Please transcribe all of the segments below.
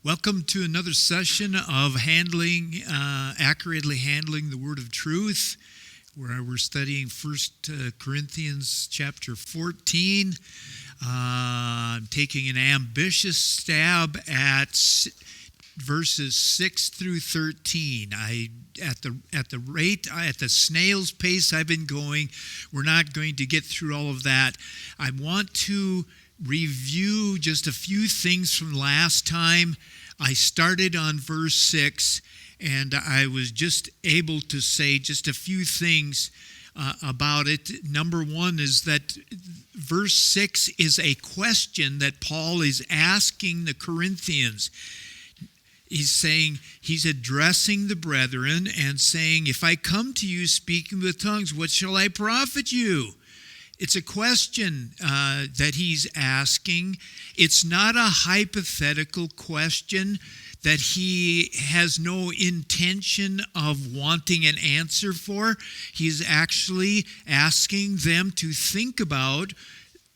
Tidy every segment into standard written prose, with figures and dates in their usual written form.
Welcome to another session of accurately handling the Word of Truth, where we're studying 1 Corinthians chapter 14. I'm taking an ambitious stab at verses 6 through 13. At the snail's pace I've been going, we're not going to get through all of that. I want to review just a few things from last time. I started on verse 6, and I was just able to say just a few things about it. Number one is that verse 6 is a question that Paul is asking the Corinthians. He's addressing the brethren and saying, if I come to you speaking with tongues, what shall I profit you? It's a question that he's asking. It's not a hypothetical question that he has no intention of wanting an answer for. He's actually asking them to think about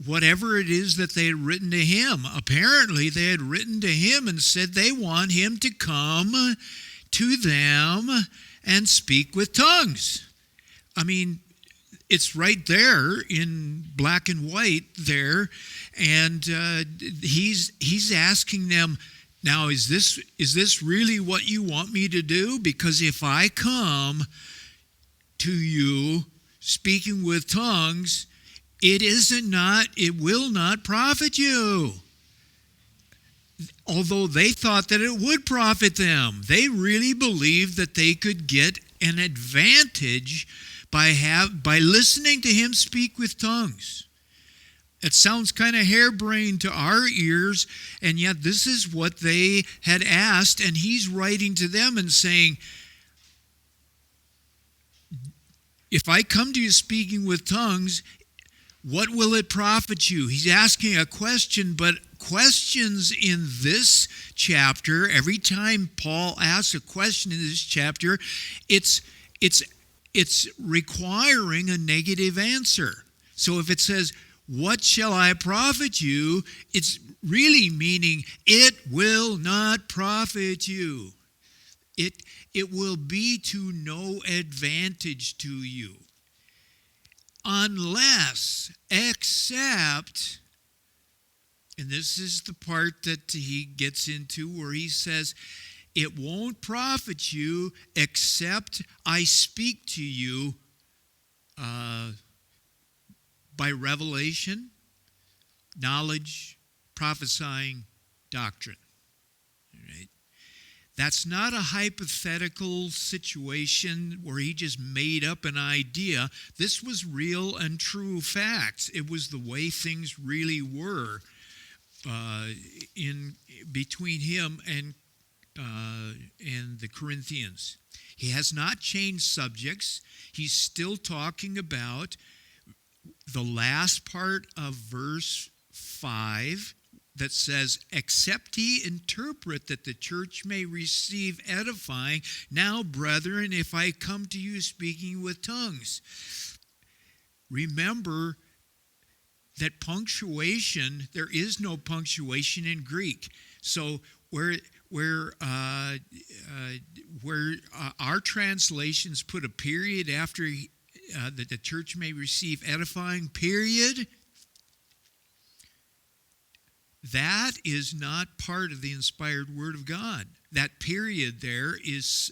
whatever it is that they had written to him. Apparently, they had written to him and said they want him to come to them and speak with tongues. I mean, it's right there in black and white there, and he's asking them, now is this really what you want me to do? Because if I come to you speaking with tongues, it will not profit you. Although they thought that it would profit them, they really believed that they could get an advantage by listening to him speak with tongues. It sounds kind of harebrained to our ears, and yet this is what they had asked, and he's writing to them and saying, if I come to you speaking with tongues, what will it profit you? He's asking a question, but questions in this chapter, every time Paul asks a question in this chapter, it's requiring a negative answer. So if it says, what shall I profit you? It's really meaning it will not profit you. It will be to no advantage to you. Unless, except, and this is the part that he gets into where he says, it won't profit you except I speak to you by revelation, knowledge, prophesying, doctrine. Right? That's not a hypothetical situation where he just made up an idea. This was real and true facts. It was the way things really were in between him and the Corinthians. He has not changed subjects. He's still talking about the last part of verse 5 that says, except he interpret that the church may receive edifying. Now, brethren, if I come to you speaking with tongues. Remember that punctuation, there is no punctuation in Greek. So where our translations put a period after that the church may receive edifying, period, that is not part of the inspired Word of God. That period there is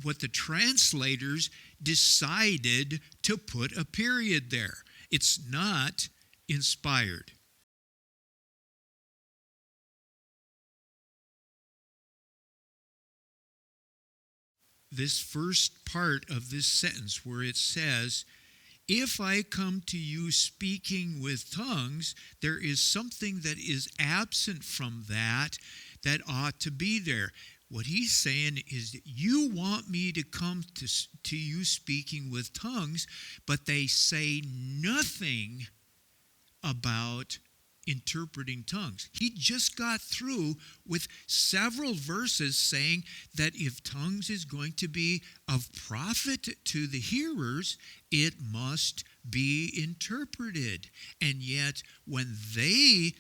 what the translators decided to put a period there. It's not inspired. This first part of this sentence where it says, if I come to you speaking with tongues, there is something that is absent from that ought to be there. What he's saying is that you want me to come to you speaking with tongues, but they say nothing about interpreting tongues. He just got through with several verses saying that if tongues is going to be of profit to the hearers, it must be interpreted. And yet, when they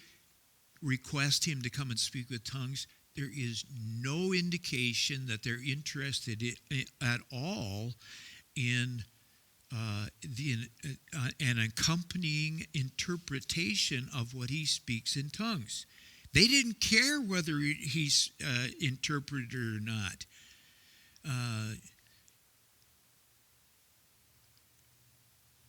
request him to come and speak with tongues, there is no indication that they're interested at all in an accompanying interpretation of what he speaks in tongues. They didn't care whether he's interpreted or not.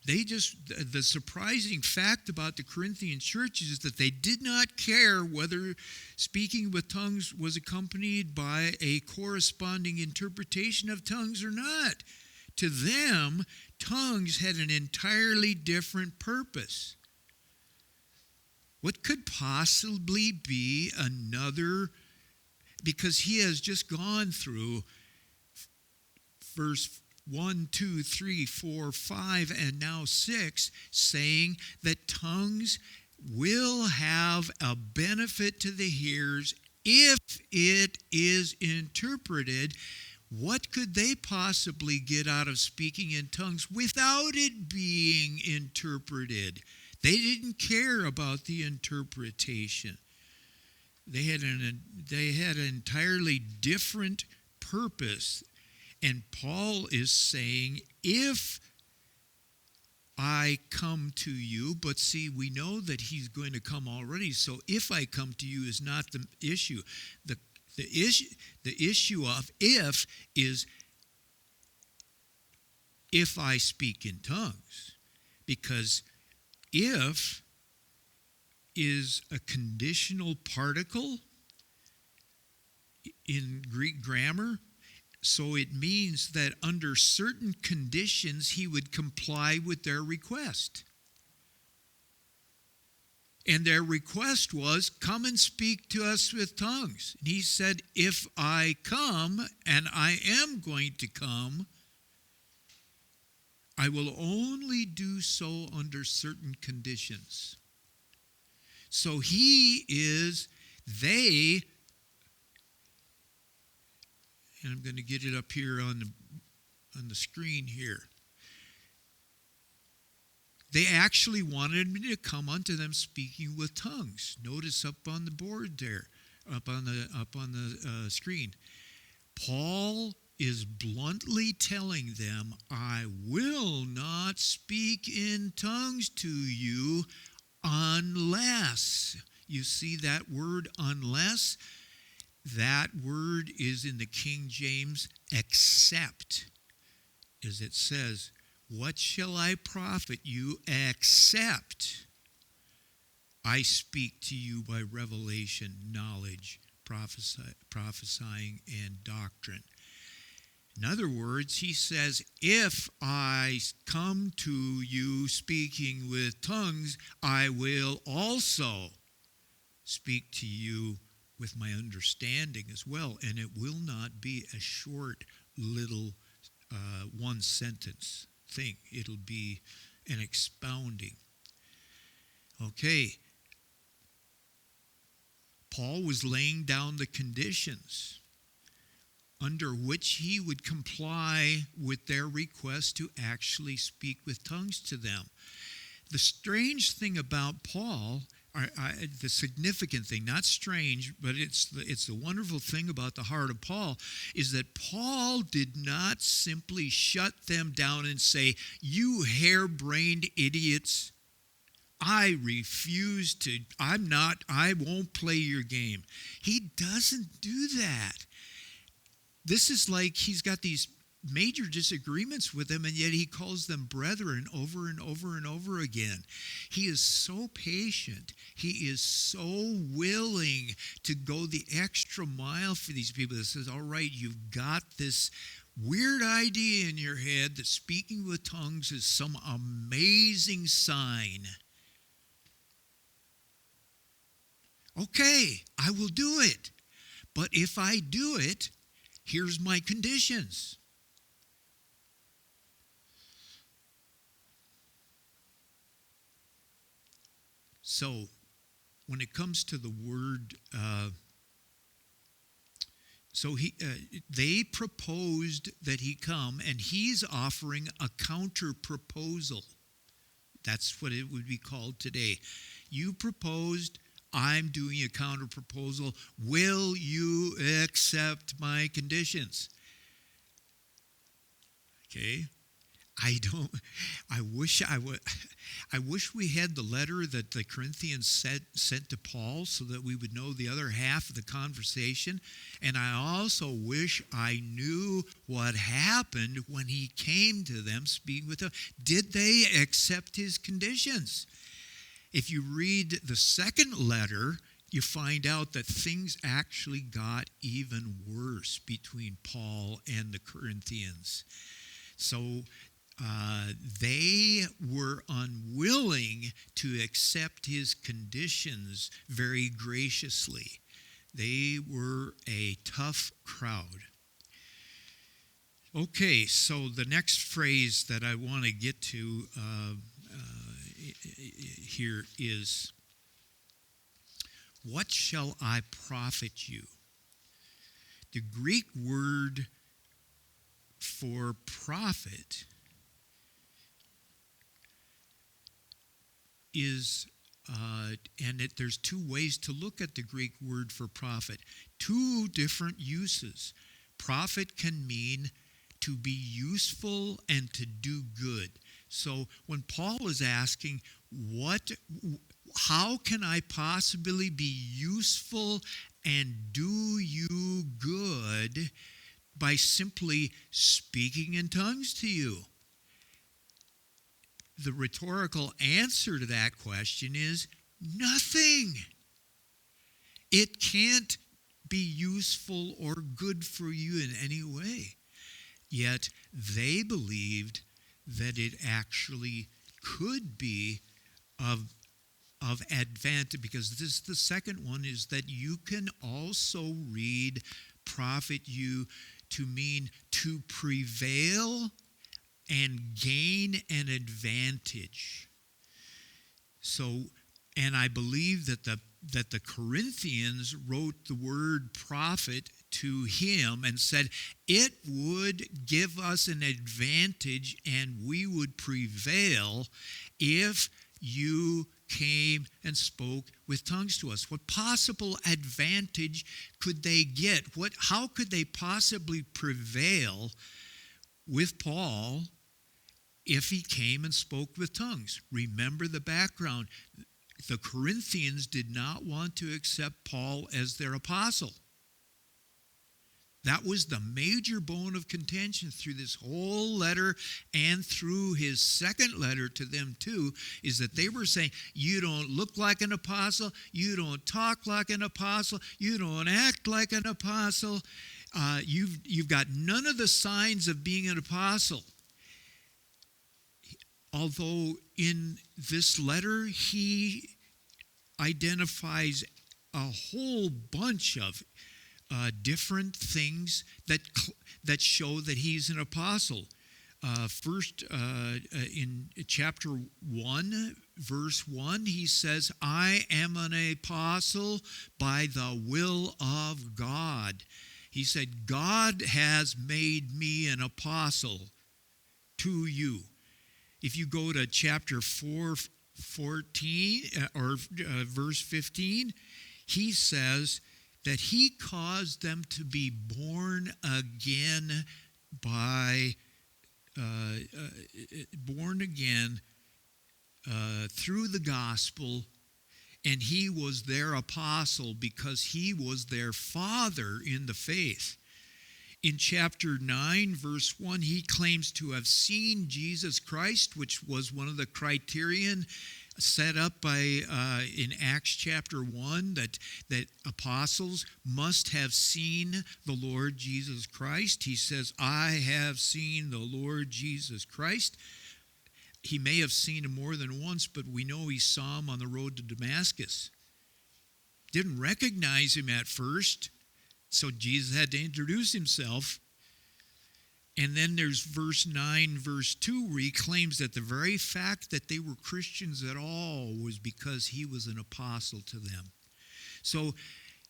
The surprising fact about the Corinthian church is that they did not care whether speaking with tongues was accompanied by a corresponding interpretation of tongues or not. To them, tongues had an entirely different purpose. What could possibly be another, because he has just gone through verse 1, 2, 3, 4, 5, and now 6, saying that tongues will have a benefit to the hearers if it is interpreted. What could they possibly get out of speaking in tongues without it being interpreted? They didn't care about the interpretation. They had an entirely different purpose. And Paul is saying, if I come to you, but see, we know that he's going to come already, so if I come to you is not the issue. The issue of if is if I speak in tongues. Because if is a conditional particle in Greek grammar. So it means that under certain conditions, he would comply with their request. And their request was, come and speak to us with tongues. And he said, if I come, and I am going to come, I will only do so under certain conditions. So they, and I'm going to get it up here on the screen here. They actually wanted me to come unto them speaking with tongues. Notice up on the board there, up on the screen. Paul is bluntly telling them, I will not speak in tongues to you unless. You see that word, unless? That word is in the King James, except, as it says, what shall I profit you except I speak to you by revelation, knowledge, prophesying, and doctrine. In other words, he says, if I come to you speaking with tongues, I will also speak to you with my understanding as well, and it will not be a short little one sentence thing. It'll be an expounding. Okay. Paul was laying down the conditions under which he would comply with their request to actually speak with tongues to them. The strange thing about Paul, the significant thing, not strange, but it's the wonderful thing about the heart of Paul, is that Paul did not simply shut them down and say, you harebrained idiots, I refuse to, I won't play your game. He doesn't do that. This is like he's got these major disagreements with them, and yet he calls them brethren over and over and over again. He is so patient. He is so willing to go the extra mile for these people. That says, all right, you've got this weird idea in your head that speaking with tongues is some amazing sign. Okay, I will do it. But if I do it, here's my conditions. So, when it comes to the word, they proposed that he come, and he's offering a counter proposal. That's what it would be called today. You proposed, I'm doing a counter proposal. Will you accept my conditions? Okay. I wish we had the letter that the Corinthians sent to Paul so that we would know the other half of the conversation. And I also wish I knew what happened when he came to them, speaking with them. Did they accept his conditions? If you read the second letter, you find out that things actually got even worse between Paul and the Corinthians. So they were unwilling to accept his conditions very graciously. They were a tough crowd. Okay, so the next phrase that I want to get to here is, what shall I profit you? The Greek word for profit is, there's two ways to look at the Greek word for profit. Two different uses. Profit can mean to be useful and to do good. So when Paul is asking, how can I possibly be useful and do you good by simply speaking in tongues to you? The rhetorical answer to that question is nothing. It can't be useful or good for you in any way. Yet they believed that it actually could be of advantage, because this the second one is that you can also read profit you to mean to prevail and gain an advantage. So, and I believe that the Corinthians wrote the word profit to him and said it would give us an advantage and we would prevail if you came and spoke with tongues to us. What possible advantage could they get? How could they possibly prevail with Paul if he came and spoke with tongues? Remember the background. The Corinthians did not want to accept Paul as their apostle. That was the major bone of contention through this whole letter and through his second letter to them too, is that they were saying, you don't look like an apostle, you don't talk like an apostle, you don't act like an apostle, you've got none of the signs of being an apostle. Although in this letter he identifies a whole bunch of different things that show that he's an apostle. First, in chapter 1, verse 1, he says, I am an apostle by the will of God. He said, God has made me an apostle to you. If you go to chapter 4:14 or verse 15, he says that he caused them to be born again through the gospel, and he was their apostle because he was their father in the faith. In chapter 9, verse 1, he claims to have seen Jesus Christ, which was one of the criterion set up by in Acts chapter 1 that apostles must have seen the Lord Jesus Christ. He says, I have seen the Lord Jesus Christ. He may have seen him more than once, but we know he saw him on the road to Damascus. Didn't recognize him at first, so Jesus had to introduce himself. And then there's verse 9, verse 2, where he claims that the very fact that they were Christians at all was because he was an apostle to them. So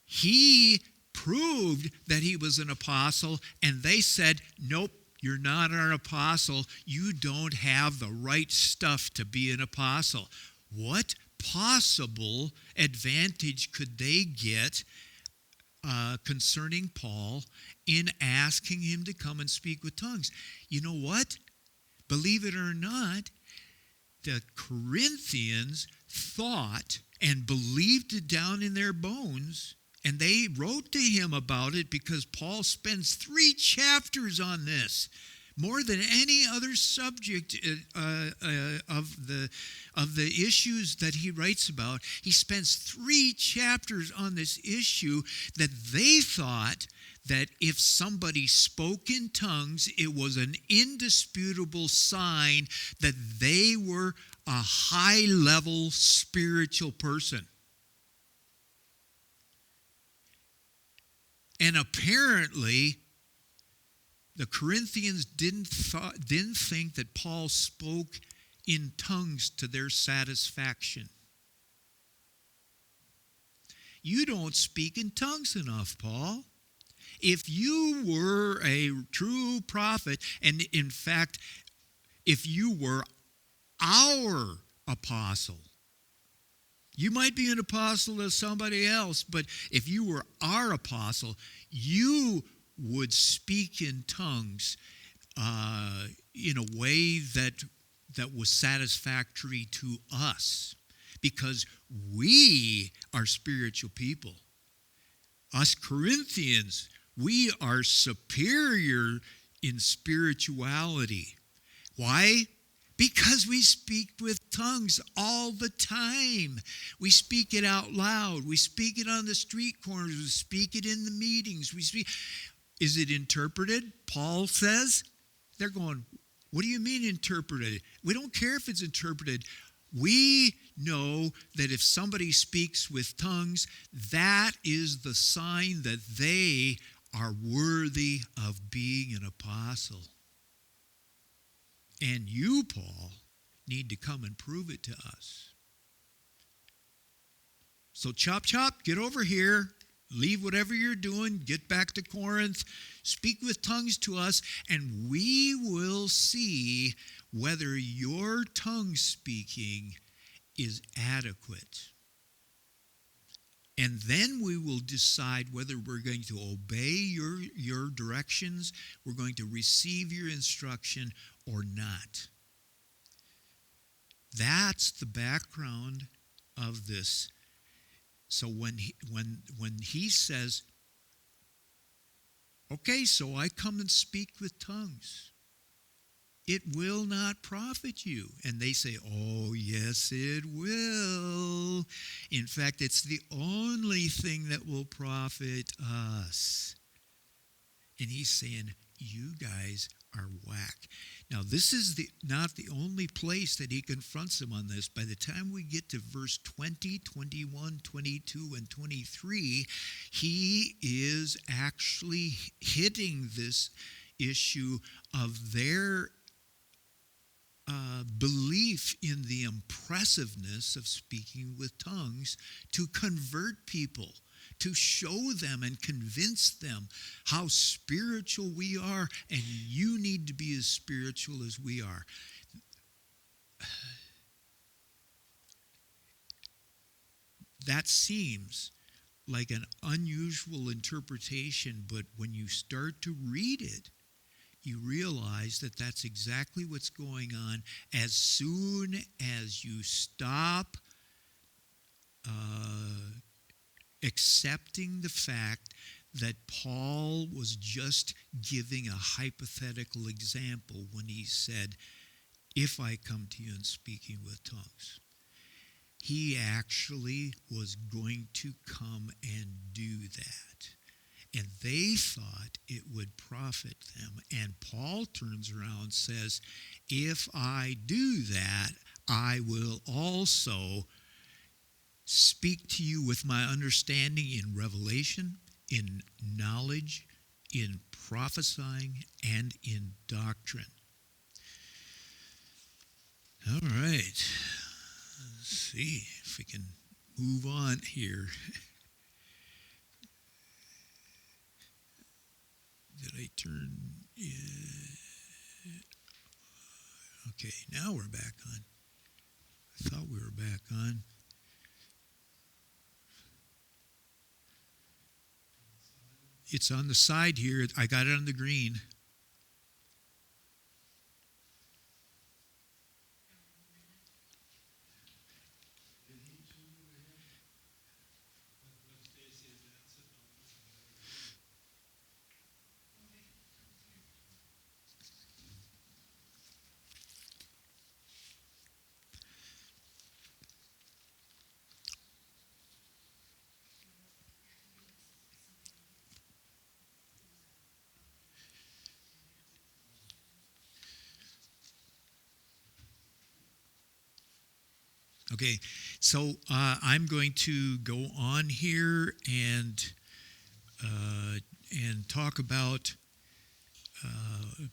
he proved that he was an apostle, and they said, nope, you're not an apostle. You don't have the right stuff to be an apostle. What? possible advantage could they get concerning Paul in asking him to come and speak with tongues? You know what? Believe it or not, the Corinthians thought and believed it down in their bones, and they wrote to him about it because Paul spends 3 chapters on this, more than any other subject of the issues that he writes about. He spends 3 chapters on this issue that they thought that if somebody spoke in tongues, it was an indisputable sign that they were a high-level spiritual person. And apparently, the Corinthians didn't think that Paul spoke in tongues to their satisfaction. You don't speak in tongues enough, Paul. If you were a true prophet, and in fact, if you were our apostle, you might be an apostle to somebody else, but if you were our apostle, you would speak in tongues in a way that was satisfactory to us, because we are spiritual people. Us Corinthians, we are superior in spirituality. Why? Because we speak with tongues all the time. We speak it out loud. We speak it on the street corners. We speak it in the meetings. Is it interpreted? Paul says. They're going, what do you mean interpreted? We don't care if it's interpreted. We know that if somebody speaks with tongues, that is the sign that they are worthy of being an apostle. And you, Paul, need to come and prove it to us. So chop, chop, get over here. Leave whatever you're doing. Get back to Corinth. Speak with tongues to us, and we will see whether your tongue speaking is adequate. And then we will decide whether we're going to obey your directions, we're going to receive your instruction or not. That's the background of this. So when he says, okay, so I come and speak with tongues, it will not profit you. And they say, oh, yes, it will. In fact, it's the only thing that will profit us. And he's saying, you guys are whack. Now, this is not the only place that he confronts them on this. By the time we get to verse 20, 21, 22, and 23, he is actually hitting this issue of their belief in the impressiveness of speaking with tongues to convert people, to show them and convince them how spiritual we are, and you need to be as spiritual as we are. That seems like an unusual interpretation, but when you start to read it, you realize that that's exactly what's going on. As soon as you stop accepting the fact that Paul was just giving a hypothetical example when he said, if I come to you and speaking with tongues, he actually was going to come and do that. And they thought it would profit them. And Paul turns around and says, if I do that, I will also speak to you with my understanding in revelation, in knowledge, in prophesying, and in doctrine. All right. Let's see if we can move on here. Did I turn? Yeah. Okay, now we're back on. I thought we were back on. It's on the side here. I got it on the green. Okay, so I'm going to go on here and talk about.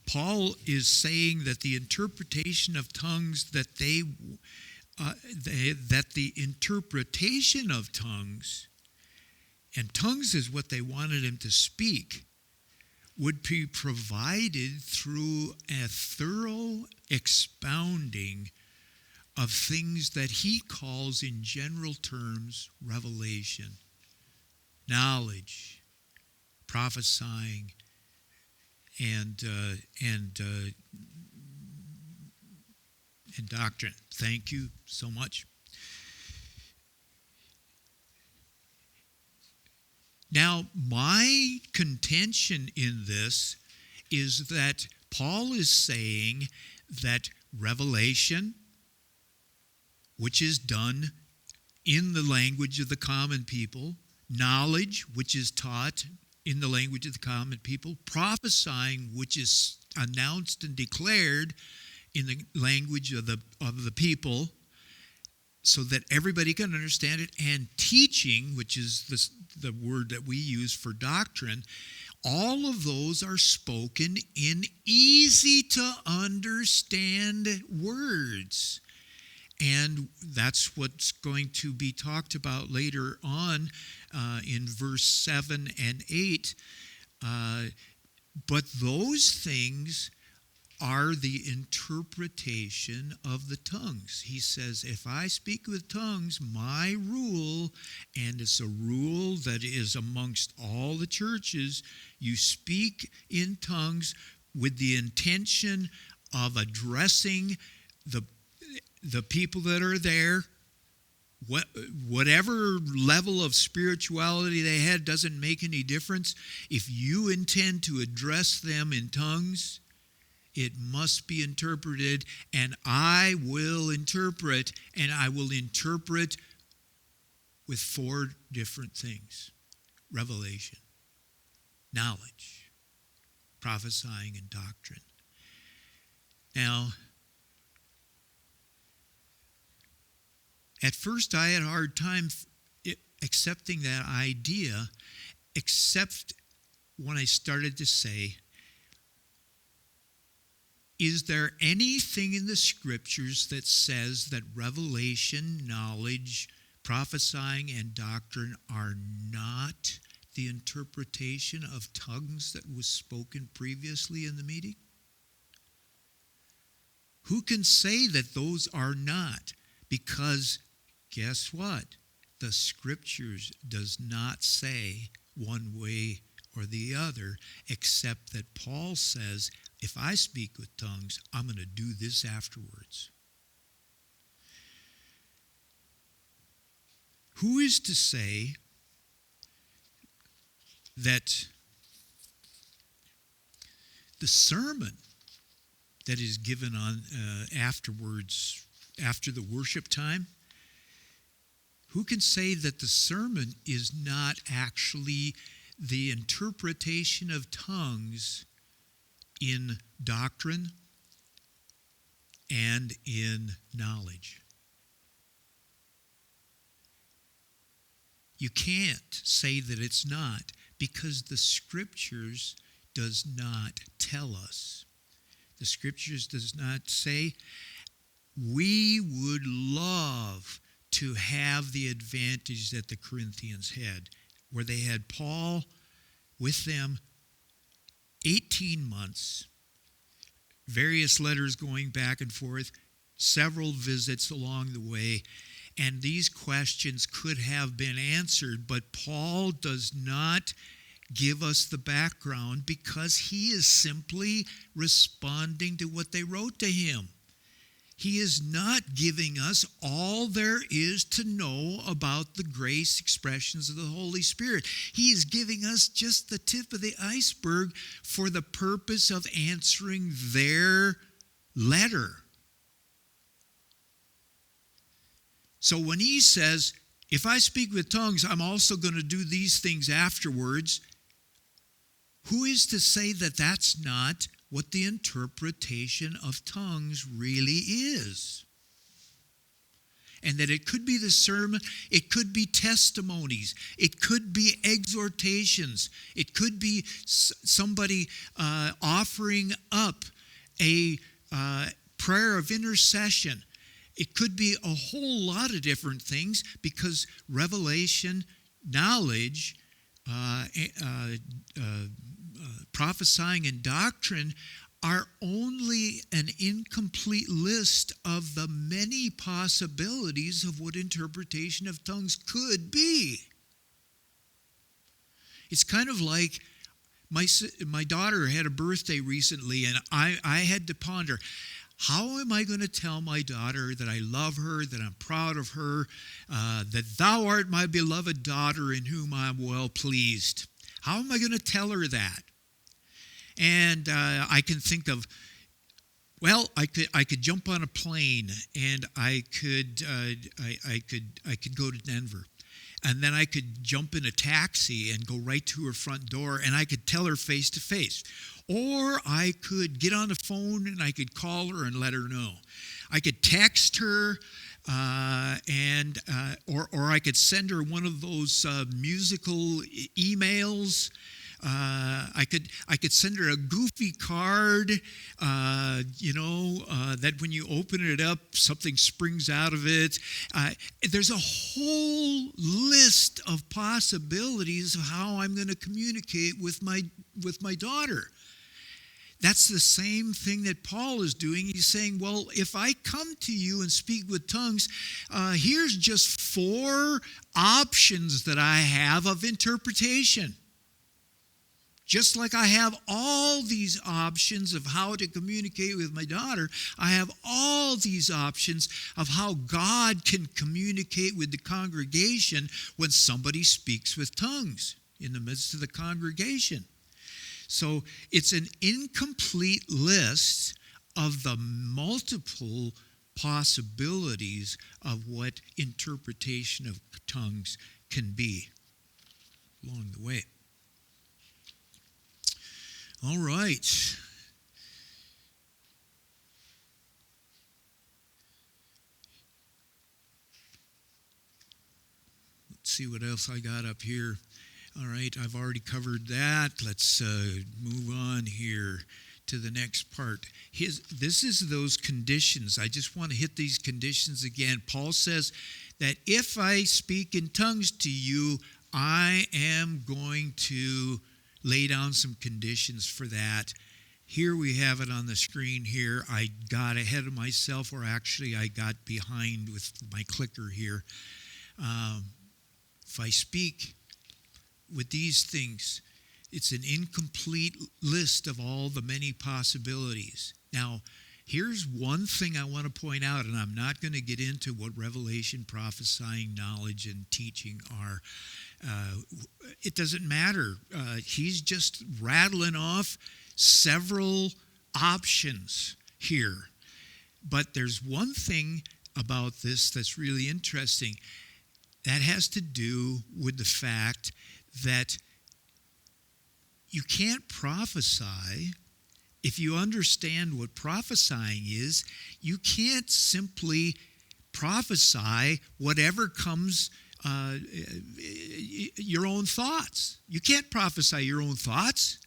Paul is saying that the interpretation of tongues that that the interpretation of tongues, and tongues is what they wanted him to speak, would be provided through a thorough expounding of things that he calls in general terms revelation, knowledge, prophesying, and doctrine. Thank you so much. Now, my contention in this is that Paul is saying that revelation, which is done in the language of the common people, knowledge, which is taught in the language of the common people, prophesying, which is announced and declared in the language of the people, so that everybody can understand it, and teaching, which is the word that we use for doctrine, all of those are spoken in easy to understand words. And that's what's going to be talked about later on in verse 7 and 8. But those things are the interpretation of the tongues. He says, if I speak with tongues, my rule, and it's a rule that is amongst all the churches, you speak in tongues with the intention of addressing the people that are there. Whatever level of spirituality they had doesn't make any difference. If you intend to address them in tongues, it must be interpreted, and I will interpret, and I will interpret with 4 different things: revelation, knowledge, prophesying, and doctrine. Now, at first I had a hard time accepting that idea, except when I started to say, is there anything in the scriptures that says that revelation, knowledge, prophesying, and doctrine are not the interpretation of tongues that was spoken previously in the meeting? Who can say that those are not? Because guess what? The scriptures does not say one way or the other, except that Paul says, if I speak with tongues, I'm going to do this afterwards. Who is to say that the sermon that is given on afterwards, after the worship time, who can say that the sermon is not actually the interpretation of tongues in doctrine and in knowledge? You can't say that it's not, because the scriptures does not tell us. The scriptures does not say. We would love to have the advantage that the Corinthians had, where they had Paul with them 18 months, various letters going back and forth, several visits along the way, and these questions could have been answered, but Paul does not give us the background because he is simply responding to what they wrote to him. He is not giving us all there is to know about the grace expressions of the Holy Spirit. He is giving us just the tip of the iceberg for the purpose of answering their letter. So when he says, if I speak with tongues, I'm also going to do these things afterwards, who is to say that that's not what the interpretation of tongues really is? And that it could be the sermon, it could be testimonies, it could be exhortations, it could be somebody offering up a prayer of intercession. It could be a whole lot of different things because revelation, knowledge, prophesying, and doctrine are only an incomplete list of the many possibilities of what interpretation of tongues could be. It's kind of like my daughter had a birthday recently, and I had to ponder, how am I going to tell my daughter that I love her, that I'm proud of her, that thou art my beloved daughter in whom I am well pleased? How am I going to tell her that? And I can think of, well, I could jump on a plane and I could go to Denver. And then I could jump in a taxi and go right to her front door, and I could tell her face to face. Or I could get on the phone and I could call her and let her know. I could text her, or I could send her one of those musical emails. I could send her a goofy card, that when you open it up, something springs out of it. There's a whole list of possibilities of how I'm going to communicate with my daughter. That's the same thing that Paul is doing. He's saying, well, if I come to you and speak with tongues, here's just 4 options that I have of interpretation. Just like I have all these options of how to communicate with my daughter, I have all these options of how God can communicate with the congregation when somebody speaks with tongues in the midst of the congregation. So it's an incomplete list of the multiple possibilities of what interpretation of tongues can be along the way. All right. Let's see what else I got up here. All right, I've already covered that. Let's move on here to the next part. This is those conditions. I just want to hit these conditions again. Paul says that if I speak in tongues to you, I am going to lay down some conditions for that. Here we have it on the screen here. I got ahead of myself, or actually I got behind with my clicker here. If I speak with these things, it's an incomplete list of all the many possibilities. Now, here's one thing I want to point out, and I'm not going to get into what revelation, prophesying, knowledge, and teaching are. It doesn't matter. He's just rattling off several options here. But there's one thing about this that's really interesting. That has to do with the fact that you can't prophesy. If you understand what prophesying is, you can't simply prophesy whatever comes your own thoughts. You can't prophesy your own thoughts.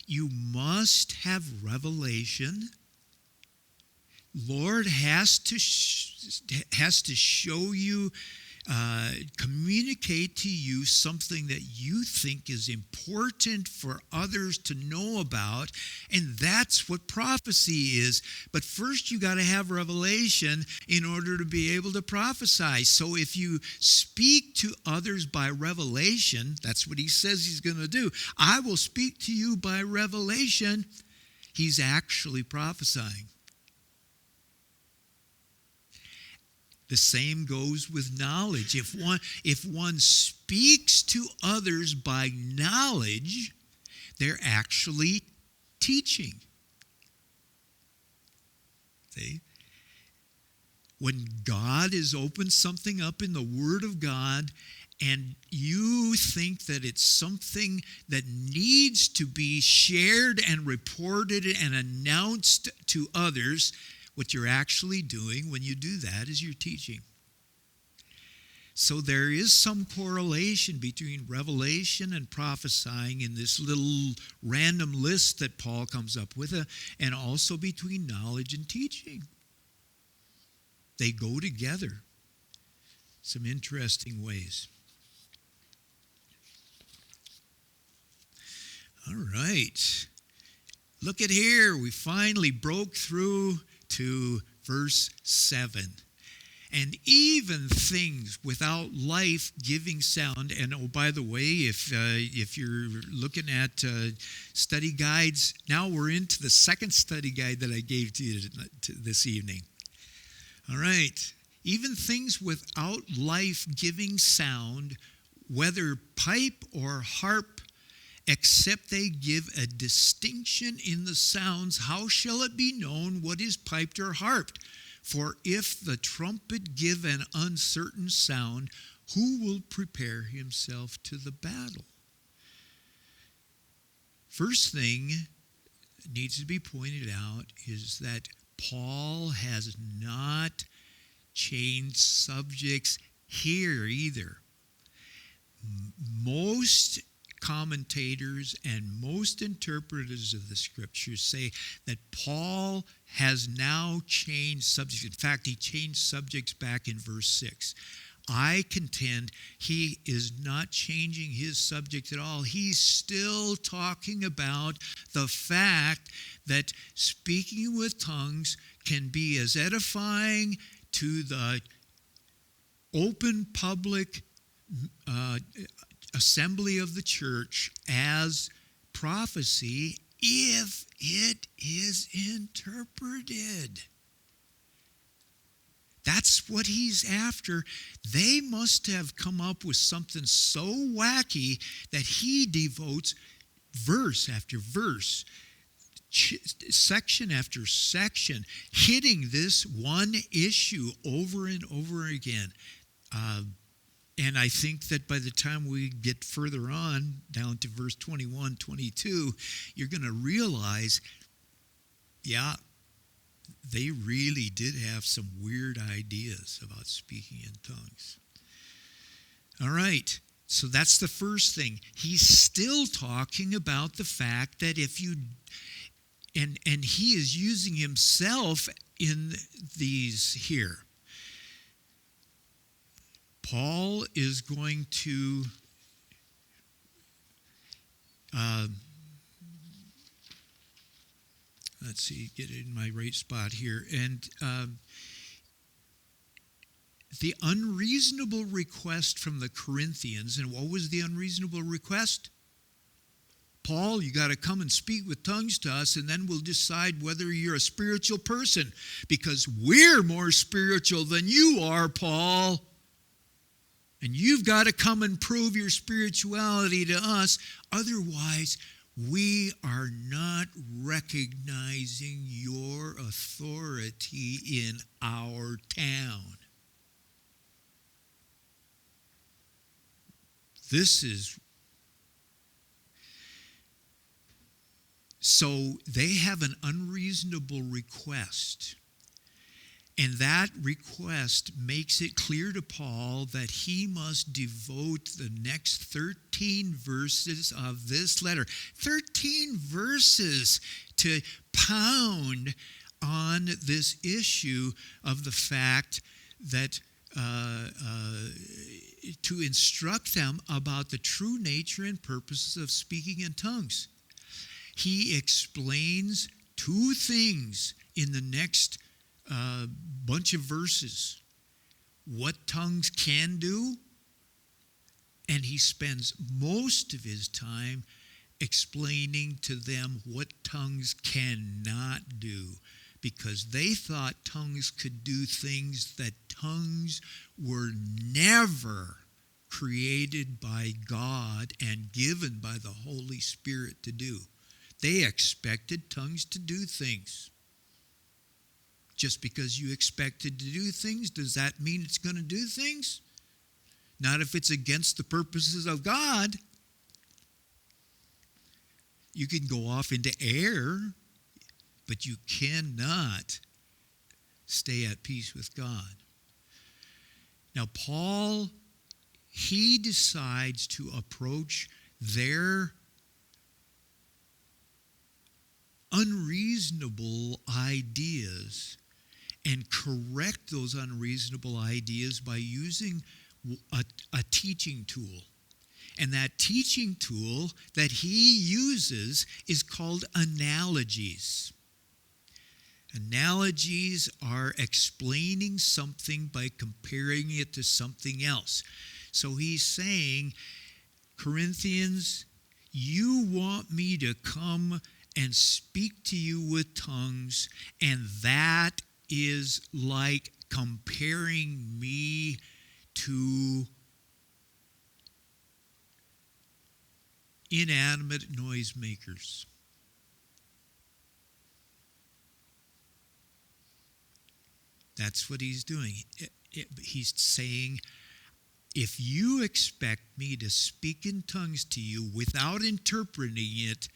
You must have revelation. Lord has to show you communicate to you something that you think is important for others to know about, and that's what prophecy is. But first you got to have revelation in order to be able to prophesy. So if you speak to others by revelation, that's what he says he's going to do. I will speak to you by revelation. He's actually prophesying. The same goes with knowledge. If one speaks to others by knowledge, they're actually teaching. See? When God has opened something up in the Word of God, and you think that it's something that needs to be shared and reported and announced to others, what you're actually doing when you do that is you're teaching. So there is some correlation between revelation and prophesying in this little random list that Paul comes up with, and also between knowledge and teaching. They go together. Some interesting ways. All right. Look at here. We finally broke through to verse 7. And even things without life-giving sound. And oh, by the way, if you're looking at study guides, now we're into the second study guide that I gave to you this evening. All right. Even things without life-giving sound, whether pipe or harp, except they give a distinction in the sounds, how shall it be known what is piped or harped? For if the trumpet give an uncertain sound, who will prepare himself to the battle? First thing that needs to be pointed out is that Paul has not changed subjects here either. Most commentators and most interpreters of the scriptures say that Paul has now changed subjects. In fact, he changed subjects back in verse 6. I contend he is not changing his subject at all. He's still talking about the fact that speaking with tongues can be as edifying to the open public assembly of the church as prophecy if it is interpreted. That's what he's after. They must have come up with something so wacky that he devotes verse after verse, section after section, hitting this one issue over and over again. And I think that by the time we get further on, down to verse 21, 22, you're going to realize, yeah, they really did have some weird ideas about speaking in tongues. All right, so that's the first thing. He's still talking about the fact that if you, and he is using himself in these here. Paul is going to let's see, get it in my right spot here. And the unreasonable request from the Corinthians, and what was the unreasonable request? Paul, you got to come and speak with tongues to us, and then we'll decide whether you're a spiritual person, because we're more spiritual than you are, Paul. And you've got to come and prove your spirituality to us. Otherwise, we are not recognizing your authority in our town. This is... So they have an unreasonable request. And that request makes it clear to Paul that he must devote the next 13 verses of this letter, 13 verses, to pound on this issue of the fact that to instruct them about the true nature and purposes of speaking in tongues. He explains two things in the next bunch of verses. What tongues can do, and he spends most of his time explaining to them what tongues cannot do, because they thought tongues could do things that tongues were never created by God and given by the Holy Spirit to do. They expected tongues to do things. Just because you expect it to do things, does that mean it's going to do things? Not if it's against the purposes of God. You can go off into air, but you cannot stay at peace with God. Now, Paul, he decides to approach their unreasonable ideas and correct those unreasonable ideas by using a teaching tool. And that teaching tool that he uses is called analogies. Analogies are explaining something by comparing it to something else. So he's saying, Corinthians, you want me to come and speak to you with tongues, and that is like comparing me to inanimate noisemakers. That's what he's doing. He's saying, if you expect me to speak in tongues to you without interpreting it,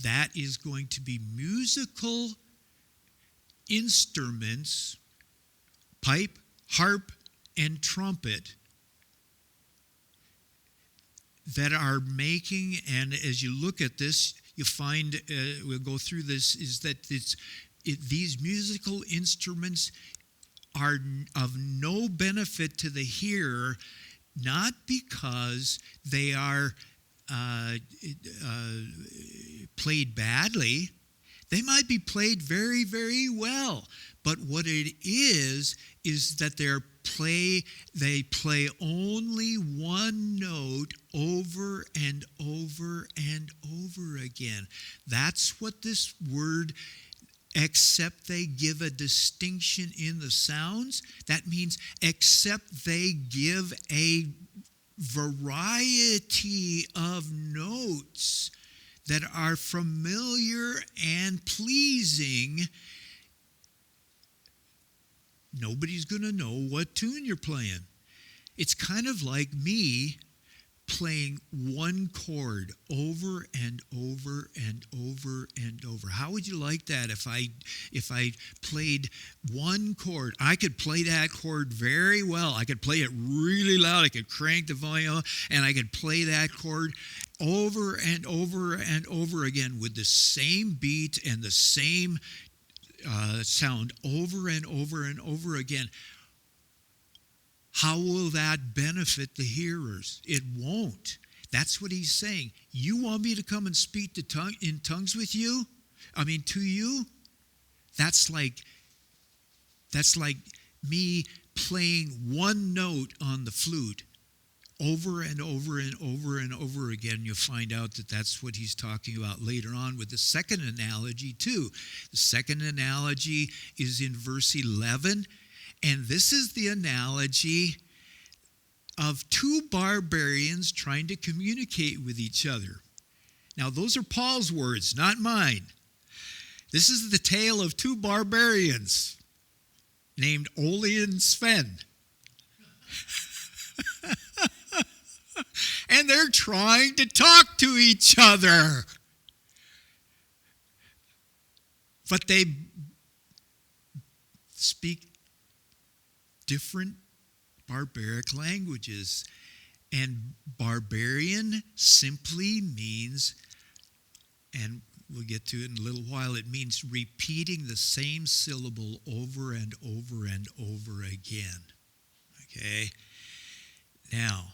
that is going to be musical instruments, pipe, harp, and trumpet, that are making, and as you look at this, you find, we'll go through this, is that these musical instruments are of no benefit to the hearer, not because they are played badly. They might be played very, very well. But what it is that they play only one note over and over and over again. That's what this word, except they give a distinction in the sounds. That means except they give a variety of notes that are familiar and pleasing, nobody's going to know what tune you're playing. It's kind of like me playing one chord over and over and over and over. How would you like that if I played one chord? I could play that chord very well. I could play it really loud. I could crank the volume up, and I could play that chord over and over and over again with the same beat and the same sound over and over and over again. How will that benefit the hearers? It won't. That's what he's saying. You want me to come and speak in tongues with you? To you? That's like me playing one note on the flute over and over and over and over again. You'll find out that that's what he's talking about later on with the second analogy too. The second analogy is in verse 11. And this is the analogy of two barbarians trying to communicate with each other. Now, those are Paul's words, not mine. This is the tale of two barbarians named Ole and Sven. And they're trying to talk to each other. But they speak different barbaric languages. And barbarian simply means, and we'll get to it in a little while, it means repeating the same syllable over and over and over again. Okay? Now,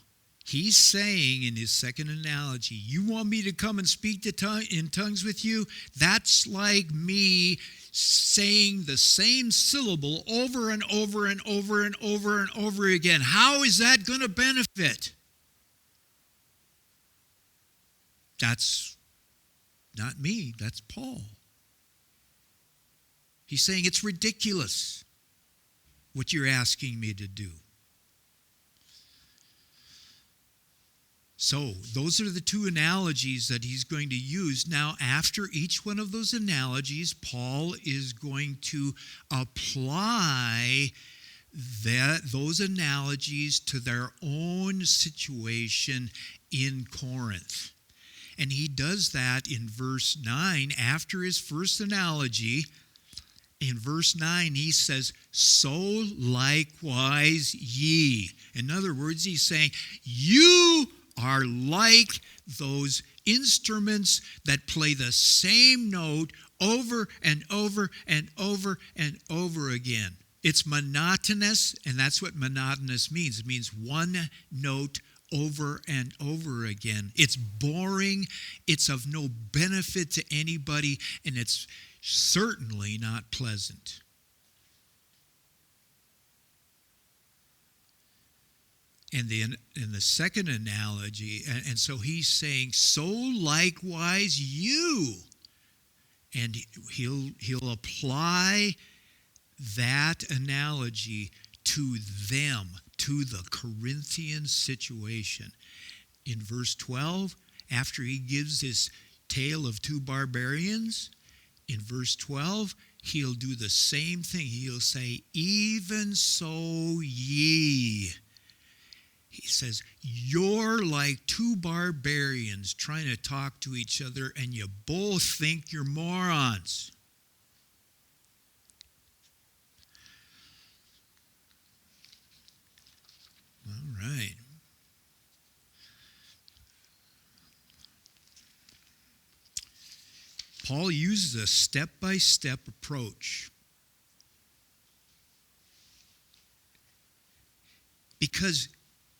he's saying in his second analogy, you want me to come and speak in tongues with you? That's like me saying the same syllable over and over and over and over and over again. How is that going to benefit? That's not me, that's Paul. He's saying it's ridiculous what you're asking me to do. So, those are the two analogies that he's going to use. Now, after each one of those analogies, Paul is going to apply those analogies to their own situation in Corinth. And he does that in verse 9. After his first analogy, in verse 9, he says, so likewise ye. In other words, he's saying, you are like those instruments that play the same note over and over and over and over again. It's monotonous, and that's what monotonous means. It means one note over and over again. It's boring, it's of no benefit to anybody, and it's certainly not pleasant. And in the second analogy, and so he's saying, so likewise you. And he'll apply that analogy to them, to the Corinthian situation. In verse 12, after he gives his tale of two barbarians, in verse 12, he'll do the same thing. He'll say, even so ye. He says, you're like two barbarians trying to talk to each other, and you both think you're morons. All right. Paul uses a step-by-step approach because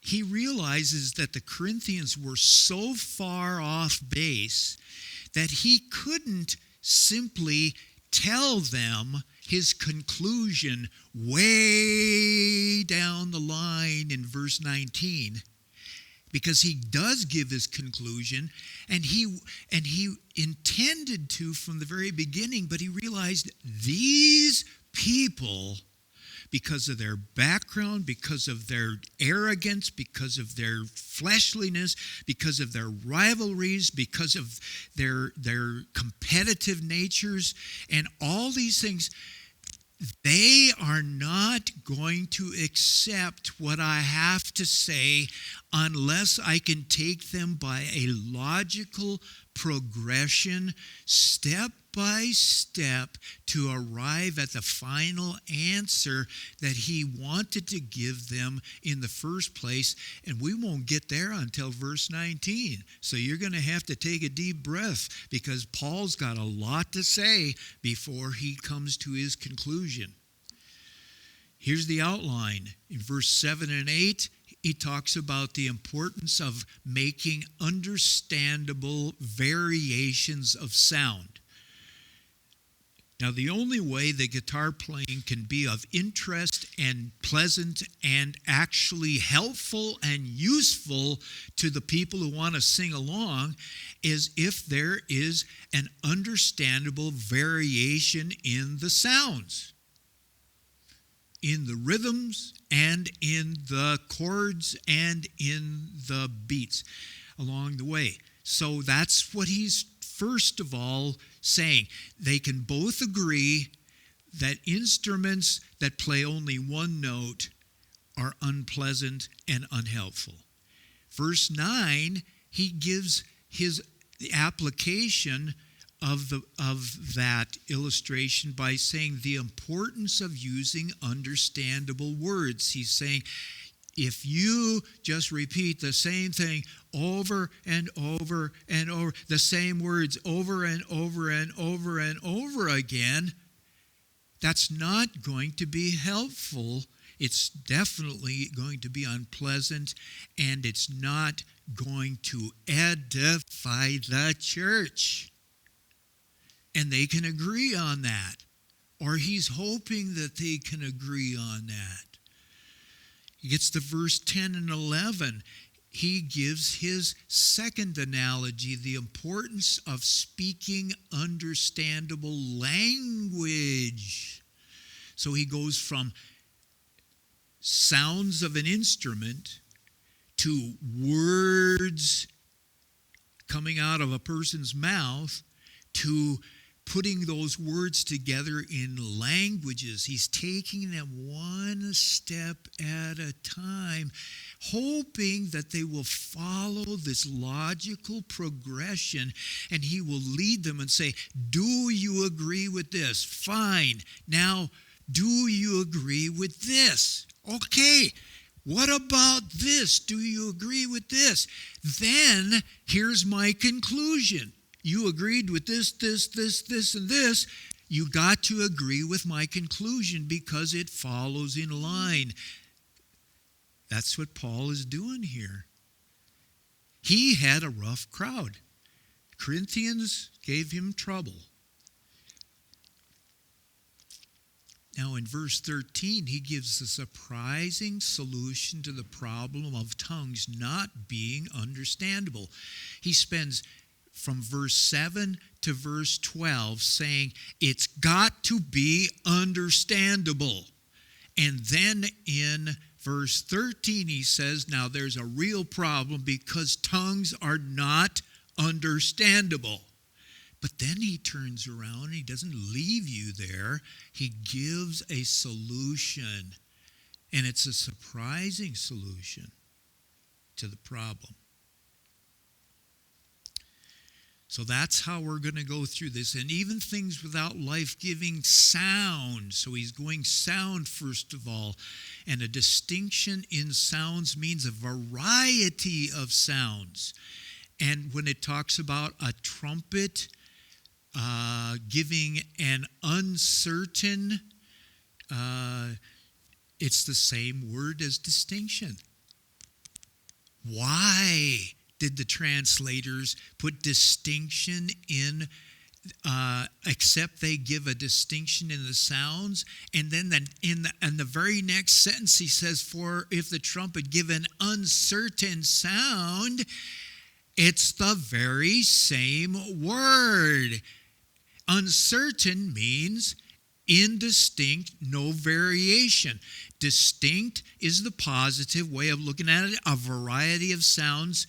he realizes that the Corinthians were so far off base that he couldn't simply tell them his conclusion way down the line in verse 19, because he does give his conclusion, and he intended to from the very beginning, but he realized these people, because of their background, because of their arrogance, because of their fleshliness, because of their rivalries, because of their competitive natures, and all these things, they are not going to accept what I have to say unless I can take them by a logical progression, step by step, to arrive at the final answer that he wanted to give them in the first place. And we won't get there until verse 19. So you're going to have to take a deep breath, because Paul's got a lot to say before he comes to his conclusion. Here's the outline. In verse 7 and 8, he talks about the importance of making understandable variations of sound. Now, the only way the guitar playing can be of interest and pleasant and actually helpful and useful to the people who want to sing along is if there is an understandable variation in the sounds, in the rhythms and in the chords and in the beats along the way. So that's what he's first of all saying. They can both agree that instruments that play only one note are unpleasant and unhelpful. Verse 9, he gives his application of that illustration by saying the importance of using understandable words. He's saying, if you just repeat the same thing over and over and over, the same words over and over and over and over again, that's not going to be helpful It's definitely going to be unpleasant, and it's not going to edify the church. And they can agree on that. Or he's hoping that they can agree on that. He gets to verse 10 and 11. He gives his second analogy, the importance of speaking understandable language. So he goes from sounds of an instrument to words coming out of a person's mouth to putting those words together in languages. He's taking them one step at a time, hoping that they will follow this logical progression, and he will lead them and say, do you agree with this? Fine. Now, do you agree with this? Okay. What about this? Do you agree with this? Then, here's my conclusion. You agreed with this, and this. You got to agree with my conclusion because it follows in line. That's what Paul is doing here. He had a rough crowd. Corinthians gave him trouble. Now in verse 13, he gives a surprising solution to the problem of tongues not being understandable. He spends from verse 7 to verse 12 saying it's got to be understandable. And then in verse 13 he says, now there's a real problem because tongues are not understandable. But then he turns around and he doesn't leave you there. He gives a solution. And it's a surprising solution to the problem. So that's how we're going to go through this. And even things without life-giving sound. So he's going sound first of all. And a distinction in sounds means a variety of sounds. And when it talks about a trumpet giving an uncertain, it's the same word as distinction. Why did the translators put distinction in, except they give a distinction in the sounds? And then in the very next sentence he says, for if the trumpet give an uncertain sound, it's the very same word. Uncertain means indistinct, no variation. Distinct is the positive way of looking at it, a variety of sounds.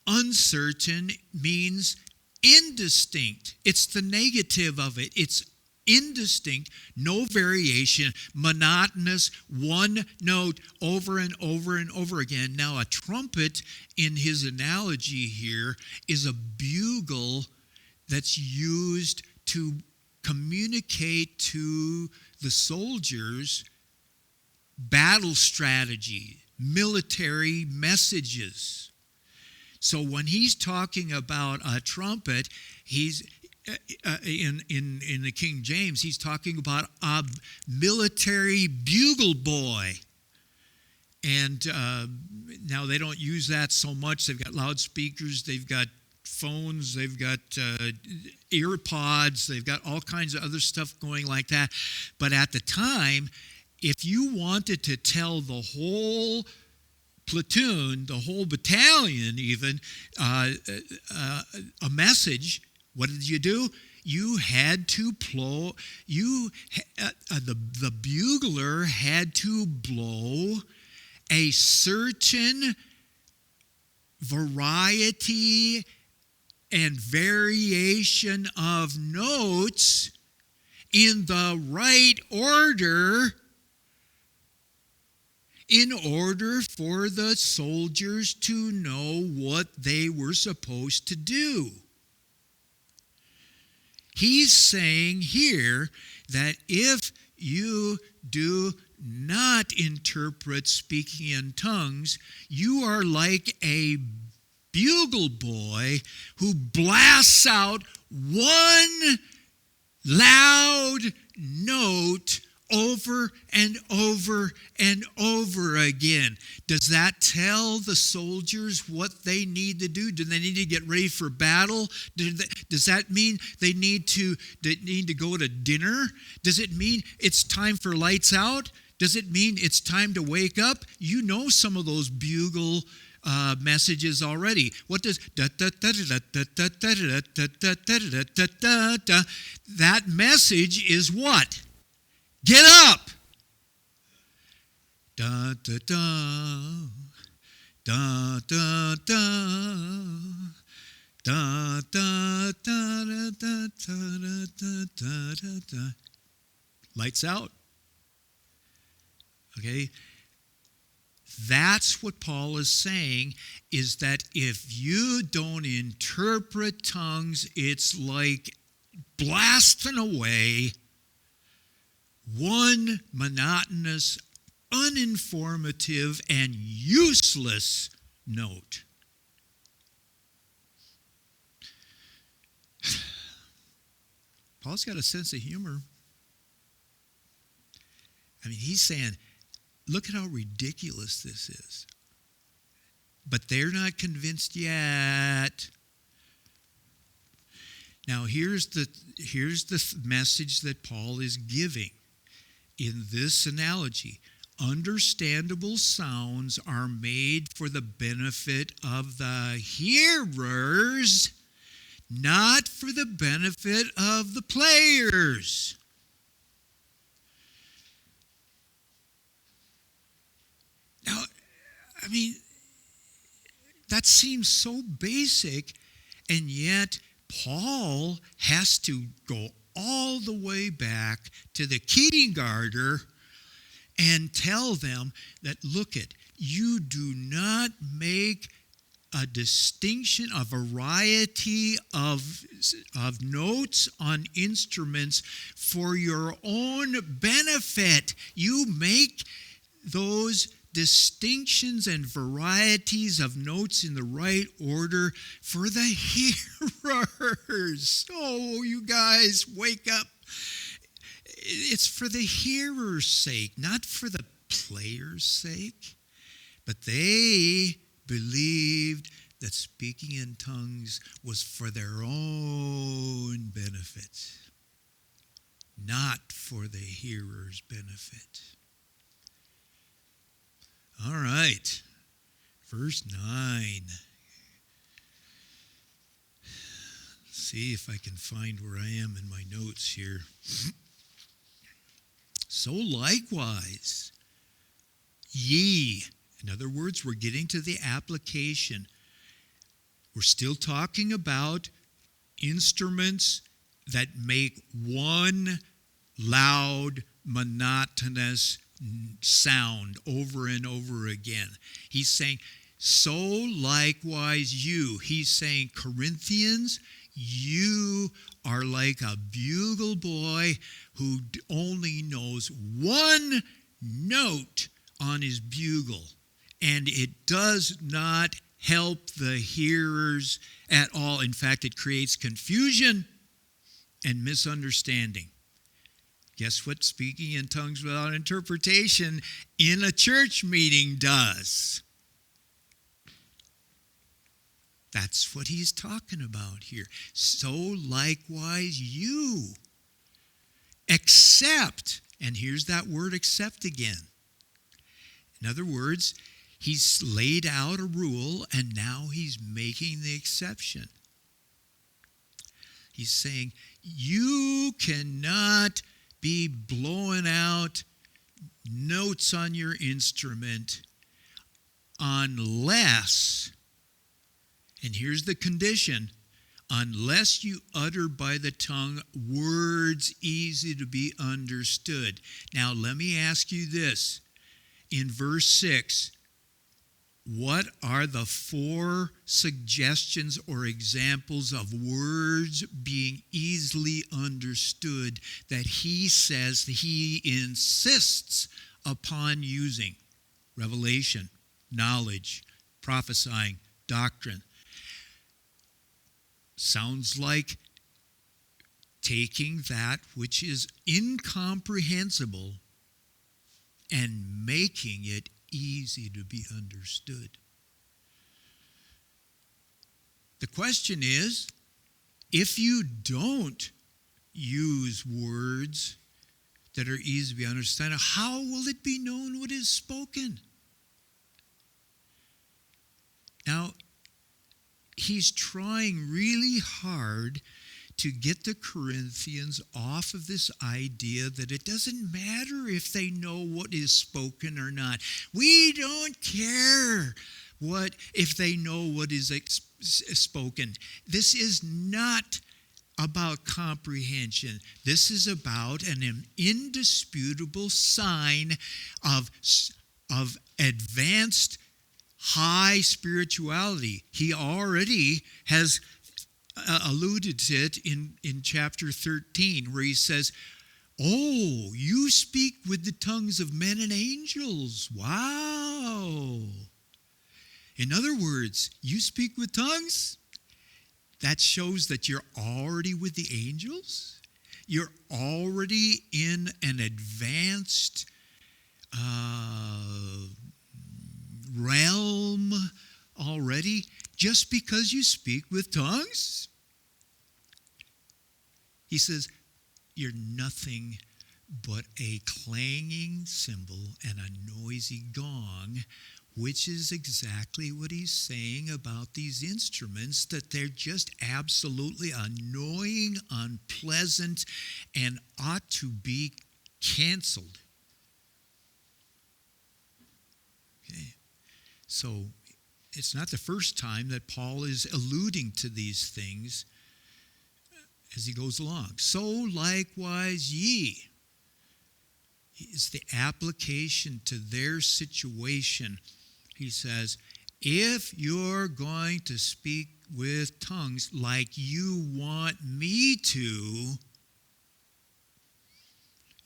Uncertain means indistinct. It's the negative of it. It's indistinct, no variation, monotonous, one note over and over and over again. Now, a trumpet, in his analogy here, is a bugle that's used to communicate to the soldiers battle strategy, military messages. So when he's talking about a trumpet, he's in the King James, he's talking about a military bugle boy. And now they don't use that so much. They've got loudspeakers, they've got phones, they've got earpods, they've got all kinds of other stuff going like that. But at the time, if you wanted to tell the whole platoon, the whole battalion even, a message, what did you do? You had to blow, the bugler had to blow a certain variety and variation of notes in the right order in order for the soldiers to know what they were supposed to do. He's saying here that if you do not interpret speaking in tongues, you are like a bugle boy who blasts out one loud note over and over and over again. Does that tell the soldiers what they need to do? Do they need to get ready for battle? Does that mean they need to go to dinner? Does it mean it's time for lights out? Does it mean it's time to wake up? You know some of those bugle messages already. What does that message is what? Get up. Da da da da da da da da da. Lights out. Okay? That's what Paul is saying, is that if you don't interpret tongues, it's like blasting away one monotonous, uninformative, and useless note. Paul's got a sense of humor. I mean, he's saying, look at how ridiculous this is. But they're not convinced yet. Now, here's the message that Paul is giving in this analogy. Understandable sounds are made for the benefit of the hearers, not for the benefit of the players. Now, I mean, that seems so basic, and yet Paul has to go all the way back to the kindergartner and tell them that, look it, you do not make a distinction, a variety of notes on instruments for your own benefit. You make those distinctions and varieties of notes in the right order for the hearers. Oh, you guys, wake up. It's for the hearer's sake, not for the player's sake. But they believed that speaking in tongues was for their own benefit, not for the hearer's benefit. All right, verse 9. See if I can find where I am in my notes here. So likewise, ye. In other words, we're getting to the application. We're still talking about instruments that make one loud, monotonous sound over and over again. He's saying, so likewise you. He's saying, Corinthians, you are like a bugle boy who only knows one note on his bugle, and it does not help the hearers at all. In fact, it creates confusion and misunderstanding. Guess what speaking in tongues without interpretation in a church meeting does? That's what he's talking about here. So likewise you, except, and here's that word except again. In other words, he's laid out a rule and now he's making the exception. He's saying, you cannot be blowing out notes on your instrument unless, and here's the condition, unless you utter by the tongue words easy to be understood. Now let me ask you this. In verse 6, what are the 4 suggestions or examples of words being easily understood that he says he insists upon using? Revelation, knowledge, prophesying, doctrine. Sounds like taking that which is incomprehensible and making it easy to be understood. The question is, if you don't use words that are easy to be understood, how will it be known what is spoken? Now, he's trying really hard to get the Corinthians off of this idea that it doesn't matter if they know what is spoken or not. We don't care if they know what is spoken. This is not about comprehension. This is about an indisputable sign of advanced high spirituality. He already has alluded to it in chapter 13, where he says, "Oh, you speak with the tongues of men and angels." Wow. In other words, you speak with tongues? That shows that you're already with the angels. You're already in an advanced realm already, just because you speak with tongues? He says, you're nothing but a clanging cymbal and a noisy gong, which is exactly what he's saying about these instruments, that they're just absolutely annoying, unpleasant, and ought to be canceled. Okay. So it's not the first time that Paul is alluding to these things as he goes along. So likewise ye. It's the application to their situation. He says, if you're going to speak with tongues like you want me to,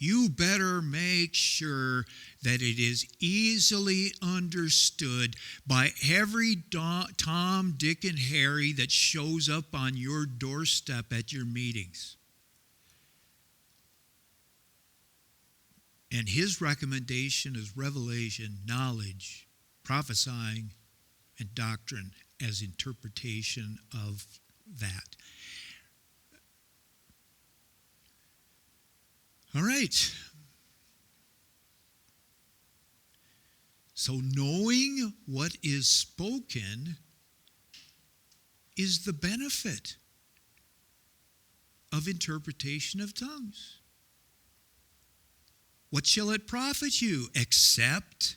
you better make sure that it is easily understood by every Tom, Dick, and Harry that shows up on your doorstep at your meetings. And his recommendation is revelation, knowledge, prophesying, and doctrine as interpretation of that. All right. So knowing what is spoken is the benefit of interpretation of tongues. What shall it profit you, except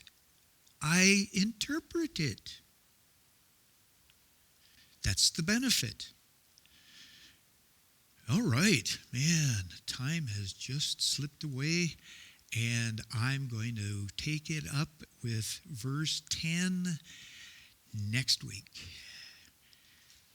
I interpret it? That's the benefit. All right, man, time has just slipped away, and I'm going to take it up with verse 10 next week.